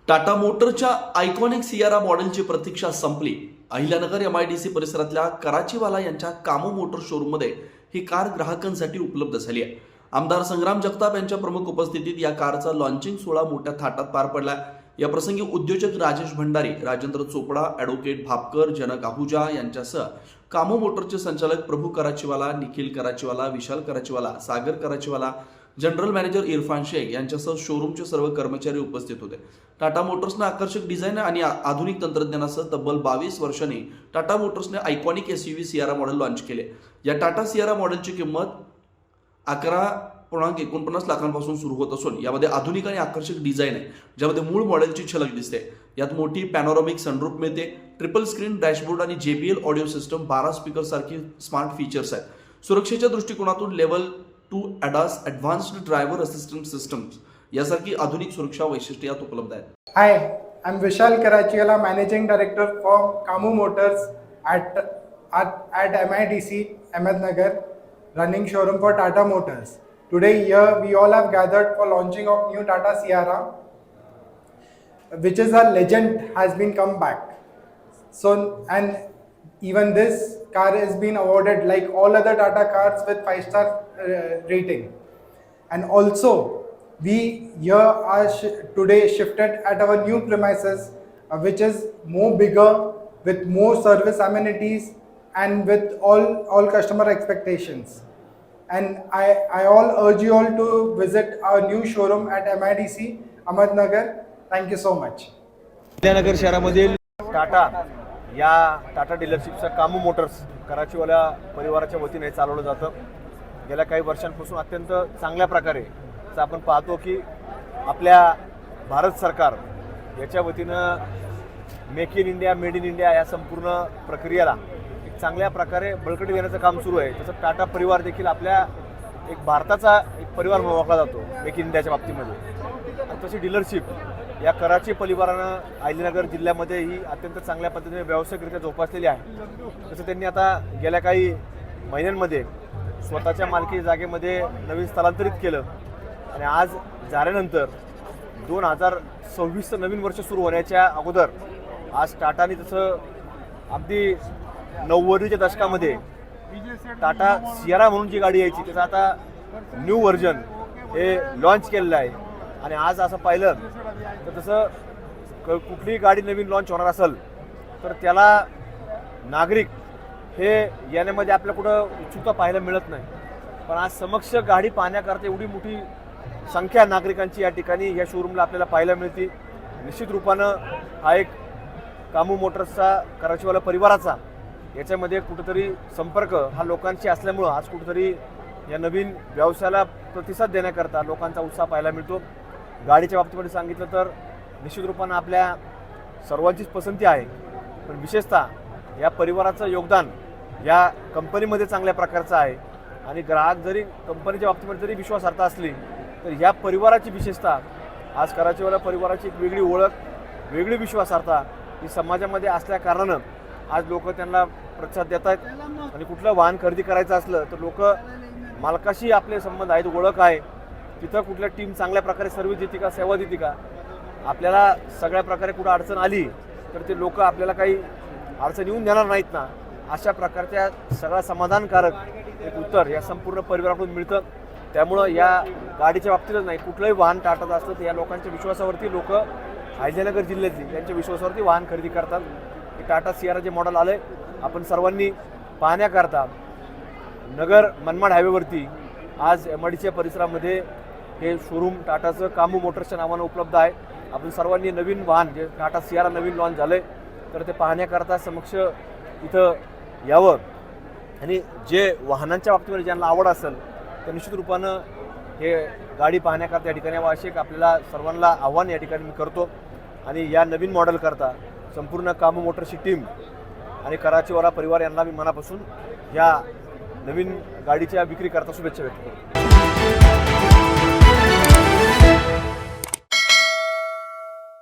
टाटा मोटरच्या iconic Sierra मॉडेलची प्रतीक्षा संपली। अहिल्यानगर MIDC परिसरातल्या कराचीवाला यांच्या कामो मोटर शोरूममध्ये ही कार ग्राहकांसाठी उपलब्ध झाली आहे। आमदार संग्राम जगताप यांच्या प्रमुख उपस्थितीत या कारचा लॉन्चिंग सोहळा मोठ्या थाटात पार पडला। या प्रसंगी उद्योजक राजेश भंडारी, राजेंद्र चोपडा, ॲडव्होकेट भापकर, जनक आहुजा यांच्यासह कामो मोटरचे संचालक प्रभू कराचीवाला, निखिल कराचीवाला, विशाल कराचीवाला, सागर कराचीवाला, जनरल मॅनेजर इरफान शेख यांच्यासह शोरूमचे सर्व कर्मचारी उपस्थित होते। टाटा मोटर्सने आकर्षक डिझाईन आणि आधुनिक तंत्रज्ञानासह तब्बल 22 वर्षांनी टाटा मोटर्सने iconic SUV Sierra model launch केले। या टाटा सियारा मॉडेलची किंमत 11.49 लाखांपासून सुरू होत असून यामध्ये आधुनिक आणि आकर्षक डिझाईन आहे, ज्यामध्ये मूळ मॉडेलची झलक दिसते। यात मोठी पॅनोरामिक सनरूफ मिळते, ट्रिपल स्क्रीन डॅशबोर्ड आणि JBL ऑडिओ सिस्टम, 12 स्पीकर सारखी स्मार्ट फीचर्स आहेत। सुरक्षेच्या दृष्टिकोनातून level 2 ADAS advanced driver assistant systems यासारखी आधुनिक सुरक्षा वैशिष्ट्ये यात उपलब्ध आहेत। Hi, I'm Vishal Karachiwala, Managing Director for Kamu Motors at MIDC, Ahmednagar, running showroom for Tata Motors. Today here we all have gathered for launching of new Tata Sierra, which is a legend, has been come back. So, and even this car has been awarded like all other Tata cars with 5-star rating. And also we here are today shifted at our new premises, which is more bigger, with more service amenities and with all customer expectations. And I all urge you all to visit our new showroom at MIDC Ahmednagar. Thank you so much. Ahilyanagar शहरामधील टाटा डीलरशिपचं कामो Motors Karachiwala परिवाराच्या वतीने चालवलं जातं। गेल्या काही वर्षांपासून अत्यंत चांगल्या प्रकारे आपण पाहतो की आपल्या भारत सरकार याच्या वतीनं make in India, made in India या संपूर्ण प्रक्रियेला एक चांगल्या प्रकारे बळकटी देण्याचं काम सुरू आहे। तसं टाटा परिवार देखील आपल्या एक भारताचा एक परिवार म्हणून ओळखला जातो मेक इन इंडियाच्या बाबतीमध्ये। आणि तशी डीलरशिप या कराची परिवारानं अहिल्यानगर जिल्ह्यामध्ये ही अत्यंत चांगल्या पद्धतीने व्यावसायिकरित्या जोपासलेली आहे। तसं त्यांनी आता गेल्या काही महिन्यांमध्ये स्वतःच्या मालकी जागेमध्ये नवीन स्थलांतरित केलं आणि आज झाल्यानंतर 2026चं नवीन वर्ष सुरू होण्याच्या अगोदर आज टाटाने तसं अगदी 90च्या दशकामध्ये टाटा सियारा म्हणून जी गाडी यायची त्याचं आता न्यू व्हर्जन हे लॉन्च केलेलं आहे। आणि आज असं पाहिलं तर तसं कुठलीही गाडी नवीन लॉन्च होणार असेल तर त्याला नागरिक हे येण्यामध्ये आपल्या कुठं उत्सुकता पाहायला मिळत नाही, पण आज समक्ष गाडी पाहण्याकरता एवढी मोठी संख्या नागरिकांची या ठिकाणी या शोरूमला आपल्याला पाहायला मिळते। निश्चित रूपानं हा एक कामो मोटर्सचा कराचीवाला परिवाराचा याच्यामध्ये कुठेतरी संपर्क हा लोकांशी असल्यामुळं आज कुठेतरी या नवीन व्यवसायाला प्रतिसाद देण्याकरता लोकांचा उत्साह पाहायला मिळतो। गाडीच्या बाबतीमध्ये सांगितलं तर निश्चित रूपानं आपल्या सर्वांचीच पसंती आहे, पण विशेषतः या परिवाराचं योगदान या कंपनीमध्ये चांगल्या प्रकारचं आहे। आणि ग्राहक जरी कंपनीच्या बाबतीमध्ये जरी विश्वासार्हता असली तर या परिवाराची विशेषतः आज कराचीवाला परिवाराची एक वेगळी ओळख, वेगळी विश्वासार्हता ही समाजामध्ये असल्या कारणानं आज लोक त्यांना प्रतिसाद देत आहेत। आणि कुठलं वाहन खरेदी करायचं असलं तर लोक मालकाशी आपले संबंध आहेत, ओळख आहे, तिथं कुठल्या टीम चांगल्या प्रकारे सर्व्हिस देते का, सेवा देते का, आपल्याला सगळ्या प्रकारे कुठं अडचण आली तर ते लोक आपल्याला काही अडचण येऊन देणार नाहीत ना, अशा प्रकारच्या सगळा समाधानकारक एक उत्तर या संपूर्ण परिवाराकडून मिळतं। त्यामुळं या गाडीच्या बाबतीतच नाही, कुठलंही वाहन टाटत असलं तर या लोकांच्या विश्वासावरती लोक अहिल्यानगर जिल्ह्यातली त्यांच्या विश्वासावरती वाहन खरेदी करतात। हे टाटा सियारा जे मॉडेल आलं आहे आपण सर्वांनी पाहण्याकरता नगर मनमाड हायवेवरती आज MIDC परिसरामध्ये हे शोरूम टाटाचं कामो मोटर्सच्या नावानं उपलब्ध आहे। आपण सर्वांनी नवीन वाहन जे टाटा सियारा नवीन लॉन्च झालं आहे तर ते पाहण्याकरता समक्ष इथं यावं। आणि जे वाहनांच्या बाबतीमध्ये ज्यांना आवड असेल तर निश्चित रूपानं हे गाडी पाहण्याकरता या ठिकाणी यावं असे आपल्याला सर्वांना आव्हान या ठिकाणी मी करतो। आणि या नवीन मॉडेल करता संपूर्ण कामो मोटर्सची टीम आणि कराचीवाला परिवार यांना मी मनापासून या नवीन गाडीच्या विक्री करता शुभेच्छा व्यक्त करतो।